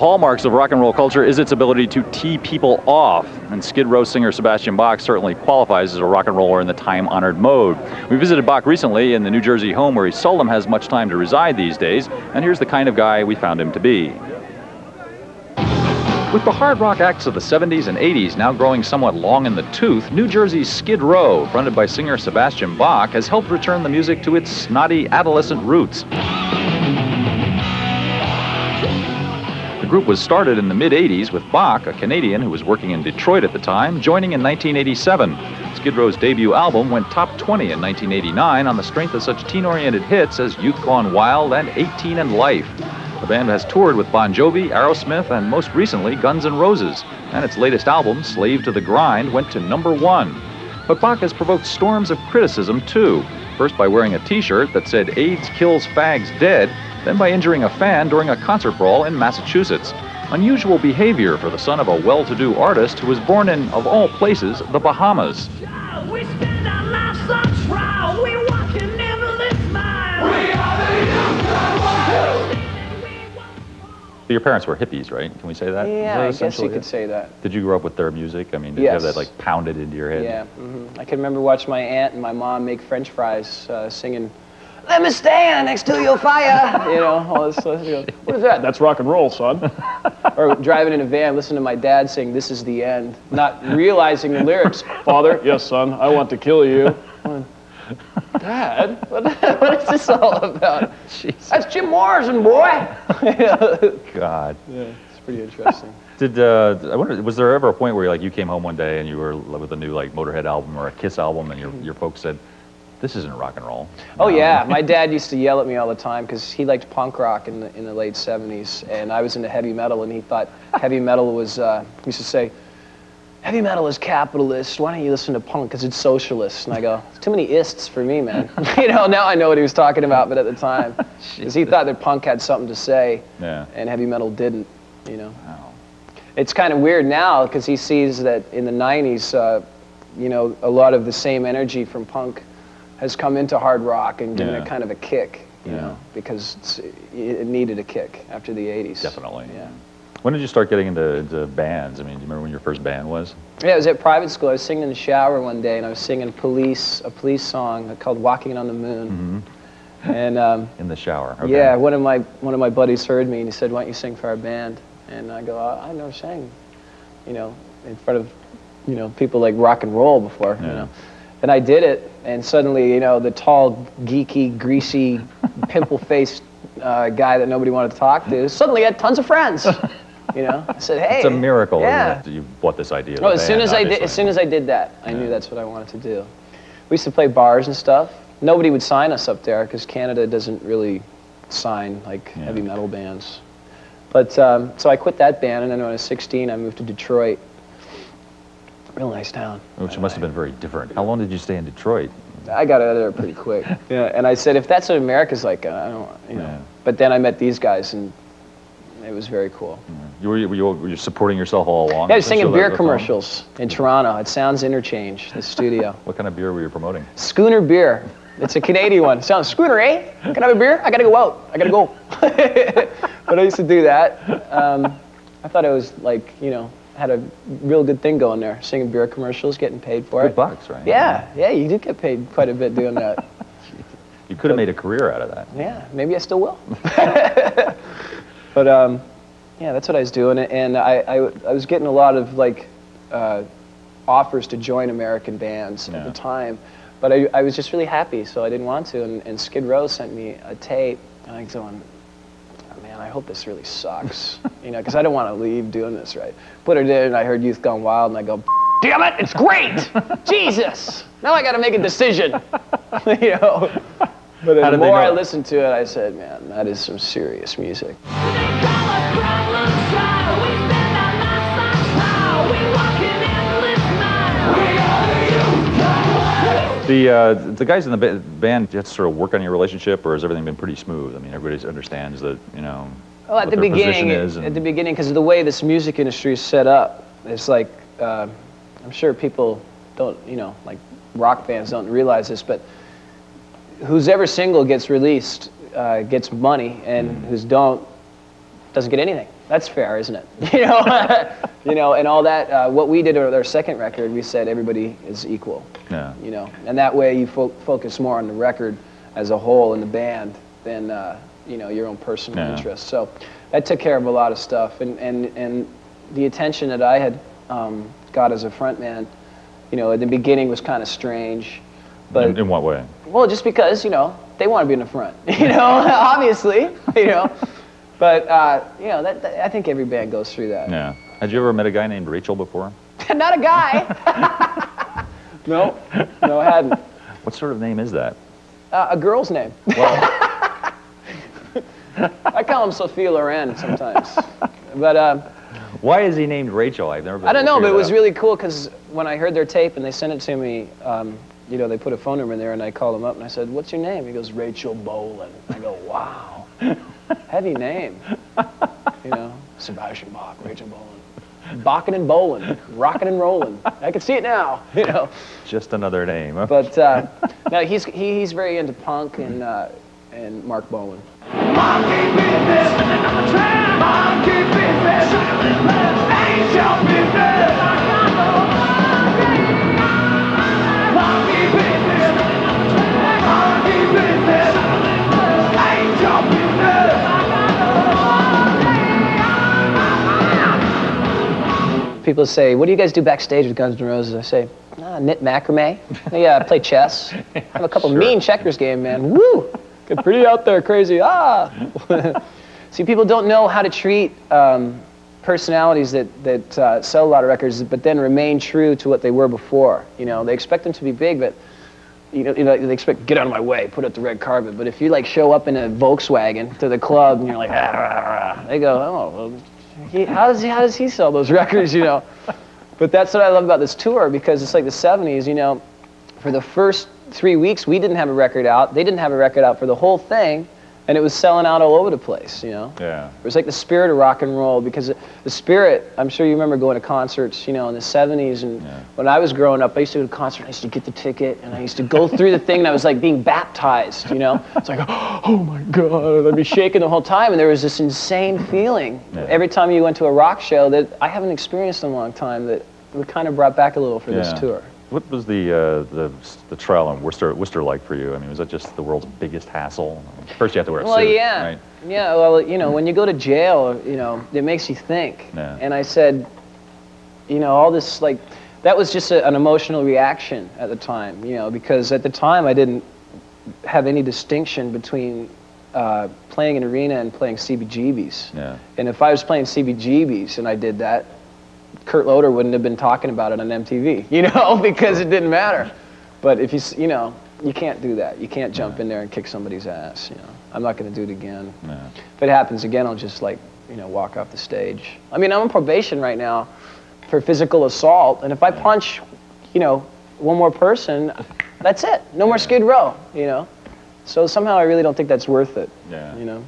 Hallmarks of rock and roll culture is its ability to tee people off, and Skid Row singer Sebastian Bach certainly qualifies as a rock and roller in the time-honored mode. We visited Bach recently in the New Jersey home where he seldom has much time to reside these days, and here's the kind of guy we found him to be. With the hard rock acts of the 70s and 80s now growing somewhat long in the tooth, New Jersey's Skid Row, fronted by singer Sebastian Bach, has helped return the music to its snotty adolescent roots. The group was started in the mid-'80s with Bach, a Canadian who was working in Detroit at the time, joining in 1987. Skid Row's debut album went top 20 in 1989 on the strength of such teen-oriented hits as Youth Gone Wild and 18 and Life. The band has toured with Bon Jovi, Aerosmith, and most recently Guns N' Roses, and its latest album, Slave to the Grind, went to #1. But Bach has provoked storms of criticism too, first by wearing a t-shirt that said AIDS kills fags dead, then by injuring a fan during a concert brawl in Massachusetts. Unusual behavior for the son of a well-to-do artist who was born in, of all places, the Bahamas. We spend our lives on trial. We walk in endless miles. We are the youth. Your parents were hippies, right? Can we say that? Yeah, I guess you could say that. Did you grow up with their music? I mean, did you have that like pounded into your head? Yeah. I can remember watching my aunt and my mom make French fries, singing, "Let me stand next to your fire," you know, all this stuff. What is that? That's rock and roll, son. Or driving in a van, listening to my dad sing, "This is the end," not realizing the lyrics. "Father, yes, son, I want to kill you." Dad, what is this all about? Jesus. That's Jim Morrison, boy. God. Yeah, it's pretty interesting. I wonder, was there ever a point where you came home one day and you were with a new Motorhead album or a Kiss album, and your folks said, "This isn't rock and roll"? Oh yeah, my dad used to yell at me all the time because he liked punk rock in the late '70s, and I was into heavy metal, and he thought heavy metal was. He used to say, "Heavy metal is capitalist. Why don't you listen to punk because it's socialist?" And I go, "It's too many ists for me, man." You know, now I know what he was talking about, but at the time, because he thought that punk had something to say, and heavy metal didn't. You know, it's kind of weird now because he sees that in the '90s, you know, a lot of the same energy from punk has come into hard rock and given it kind of a kick, you know, because it needed a kick after the '80s. Definitely. Yeah. When did you start getting into bands? I mean, do you remember when your first band was? Yeah, it was at private school. I was singing in the shower one day, and I was singing a police song called "Walking on the Moon." And in the shower. Okay. Yeah, one of my buddies heard me, and he said, "Why don't you sing for our band?" And I go, "I never sang, you know, in front of, you know, people like rock and roll before, you know." And I did it, and suddenly, you know, the tall, geeky, greasy, pimple-faced guy that nobody wanted to talk to suddenly had tons of friends. You know, I said, "Hey." It's a miracle. Yeah. You bought this idea. Oh, as soon as I did that, I knew that's what I wanted to do. We used to play bars and stuff. Nobody would sign us up there because Canada doesn't really sign heavy metal bands. But so I quit that band, and then when I was 16, I moved to Detroit. Real nice town. Which must have been very different. How long did you stay in Detroit? I got out of there pretty quick. Yeah, and I said, if that's what America's like, I don't, you know. But then I met these guys, and it was very cool. Were you supporting yourself all along? Yeah, I was singing beer commercials in Toronto. It Sounds Interchange, the studio. What kind of beer were you promoting? Schooner beer. It's a Canadian one. It sounds, "Schooner, eh? Can I have a beer? I gotta go out. I gotta go." But I used to do that. I thought it was you know, had a real good thing going there. Singing beer commercials, getting paid for it. Good bucks, right? Yeah, you do get paid quite a bit doing that. You could have made a career out of that. Yeah, maybe I still will. But yeah, that's what I was doing, and I was getting a lot of offers to join American bands at the time, but I was just really happy, so I didn't want to. And Skid Row sent me a tape, and I'm going, "Oh, man, I hope this really sucks," you know, because I don't want to leave doing this, right? Put it in, and I heard Youth Gone Wild, and I go, "Damn it, it's great! Jesus! Now I got to make a decision," you know. But the more I listened to it, I said, "Man, that is some serious music." The guys in the band, you have to sort of work on your relationship, or has everything been pretty smooth? I mean, everybody understands that, you know, well, at the beginning, because of the way this music industry is set up, it's like, I'm sure people don't, you know, like rock fans don't realize this, but who's ever single gets released gets money, and who's don't doesn't get anything. That's fair, isn't it? You know, and all that. What we did with our second record, we said everybody is equal. Yeah. You know, and that way you focus more on the record as a whole and the band than you know, your own personal interests. So that took care of a lot of stuff, and the attention that I had got as a frontman, you know, at the beginning was kind of strange. But in what way? Well, just because, you know, they want to be in the front, you know, obviously, you know. But, you know, I think every band goes through that. Yeah. Had you ever met a guy named Rachel before? Not a guy. No, I hadn't. What sort of name is that? A girl's name. Well, I call him Sophia Loren sometimes. But why is he named Rachel? I've never been I don't know, but it was out. really cool because when I heard their tape and they sent it to me, you know, they put a phone number in there and I called him up and I said, "What's your name?" He goes, "Rachel Bolin." I go, "Wow, heavy name." You know, Sebastian Bach, Rachel Bolin. Baching and bowling, rocking and rolling. I can see it now, you know. Just another name. Huh? But no, he's very into punk and Mark Bolan. Monkey business, monkey business, ain't your business. Monkey business, monkey business, ain't your business. People say, "What do you guys do backstage with Guns N' Roses?" I say, "Knit macrame. Yeah, play chess. Have a couple mean checkers game, man. Woo! Get pretty out there, crazy. Ah!" See, people don't know how to treat personalities that sell a lot of records, but then remain true to what they were before. You know, they expect them to be big, but you know, they expect, "Get out of my way, put up the red carpet." But if you like show up in a Volkswagen to the club and you're like, "Ah, rah, rah," they go, "Oh, well, how does he sell those records?" You know. But that's what I love about this tour, because it's like the '70s. You know, for the first 3 weeks, we didn't have a record out. They didn't have a record out for the whole thing, and it was selling out all over the place, you know? Yeah. It was like the spirit of rock and roll, because the spirit, I'm sure you remember going to concerts, you know, in the '70s, and when I was growing up, I used to go to concerts, I used to get the ticket, and I used to go through the thing, and I was like being baptized, you know? It's like, oh my God, I'd be shaking the whole time, and there was this insane feeling. Every time you went to a rock show that I haven't experienced in a long time, that we kind of brought back a little for this tour. What was the trial in Worcester like for you? I mean, was that just the world's biggest hassle? First, you have to wear a suit, right? Yeah. Well, you know, when you go to jail, you know, it makes you think. Yeah. And I said, you know, all this, like, that was just an emotional reaction at the time, you know, because at the time I didn't have any distinction between playing an arena and playing CBGBs. Yeah. And if I was playing CBGBs and I did that, Kurt Loder wouldn't have been talking about it on MTV, you know, because it didn't matter. But if you know, you can't do that. You can't jump in there and kick somebody's ass, you know. I'm not going to do it again. Yeah. If it happens again, I'll just, like, you know, walk off the stage. I mean, I'm on probation right now for physical assault, and if I punch, you know, one more person, that's it. No more Skid Row, you know. So somehow I really don't think that's worth it, you know.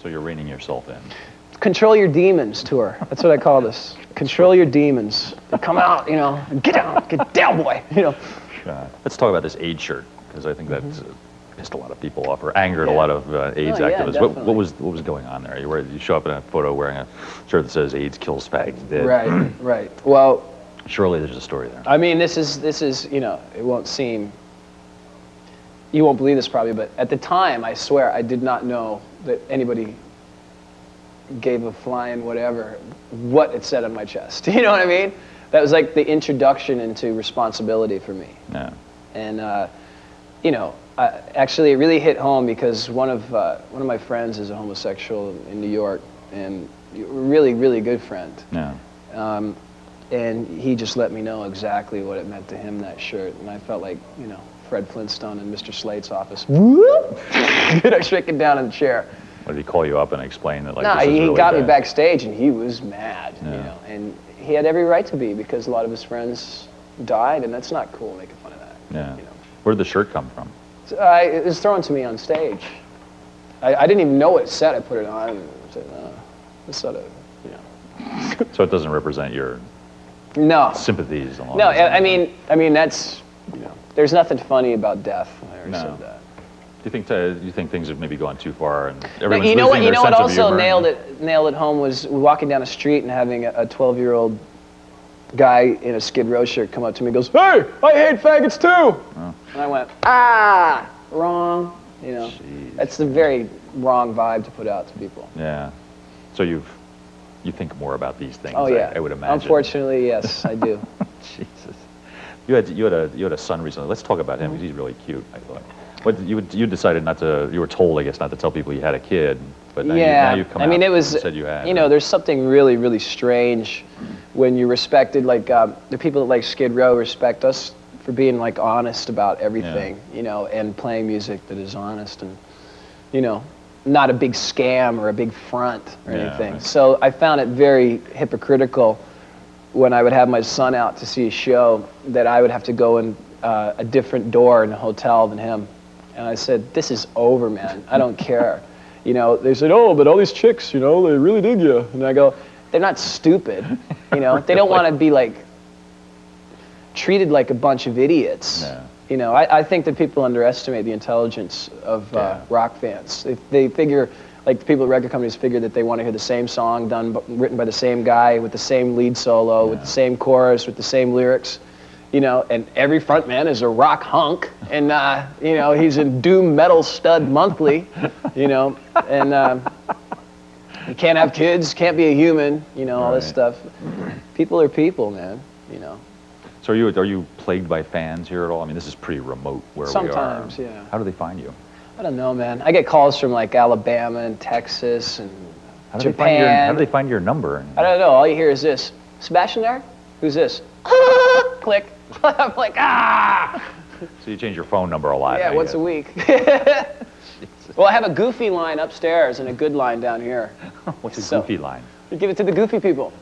So you're reining yourself in. Control your demons tour. That's what I call this. Control your demons. They come out, you know, get down, boy, you know. Let's talk about this AIDS shirt, because I think that pissed a lot of people off, or angered a lot of AIDS activists. What was going on there? You show up in a photo wearing a shirt that says "AIDS kills fags dead." Right. Well, surely there's a story there. I mean, this is, you know, it won't seem, you won't believe this probably, but at the time, I swear, I did not know that anybody gave a flying whatever what it said on my chest. You know what I mean? That was like the introduction into responsibility for me. Yeah. And you know, actually, it really hit home because one of my friends is a homosexual in New York, and a really, really good friend. Yeah. And he just let me know exactly what it meant to him, that shirt, and I felt like, you know, Fred Flintstone in Mr. Slate's office. Whoop! I shaking down in the chair. What, did he call you up and explain that? Like, no, this is he really got bad? me backstage, and he was mad. You know, and he had every right to be, because a lot of his friends died, and that's not cool making fun of that. Yeah. You know? Where did the shirt come from? So, it was thrown to me on stage. I didn't even know what it said. I put it on, and I said, it's sort of, you know. So it doesn't represent your sympathies along. No, I mean that's, you know, there's nothing funny about death. I already said that. you think things have maybe gone too far and everyone's You know what? losing You their know what sense of also humor? nailed it home was walking down the street and having a 12-year-old guy in a Skid Row shirt come up to me and goes, "Hey, I hate faggots too." Oh. And I went, wrong. You know, Jeez. that's a very wrong vibe to put out to people. Yeah. So you think more about these things. Oh yeah. I would imagine. Unfortunately, yes, I do. Jesus. You had a son recently. Let's talk about him because he's really cute. I thought. But you decided not to. You were told, I guess, not to tell people you had a kid. But now Yeah, you've come I mean, out it was, and said you had. you know, there's something really, really strange when you respected, like, the people that like Skid Row respect us for being, like, honest about everything, you know, and playing music that is honest and, you know, not a big scam or a big front or anything. Right. So I found it very hypocritical when I would have my son out to see a show that I would have to go in a different door in a hotel than him. And I said, this is over, man. I don't care. You know, they said, oh, but all these chicks, you know, they really dig you. And I go, they're not stupid. You know, they don't want to be, like, treated like a bunch of idiots. Yeah. You know, I think that people underestimate the intelligence of rock fans. They figure, like, the people at record companies figure that they want to hear the same song written by the same guy with the same lead solo, with the same chorus, with the same lyrics. You know, and every frontman is a rock hunk, and you know, he's in Doom Metal Stud Monthly, you know, and you can't have kids, can't be a human, you know, all this stuff. People are people, man, you know. So are you plagued by fans here at all? I mean, this is pretty remote where we are. Sometimes, yeah. How do they find you? I don't know, man. I get calls from like Alabama and Texas and How do Japan. How do they find your number? I don't know. All you hear is this. Sebastian there? Who's this? Click. I'm like, So you change your phone number a lot. Yeah, I once guess. a week. Well, I have a goofy line upstairs and a good line down here. What's a So- goofy line? You give it to the goofy people.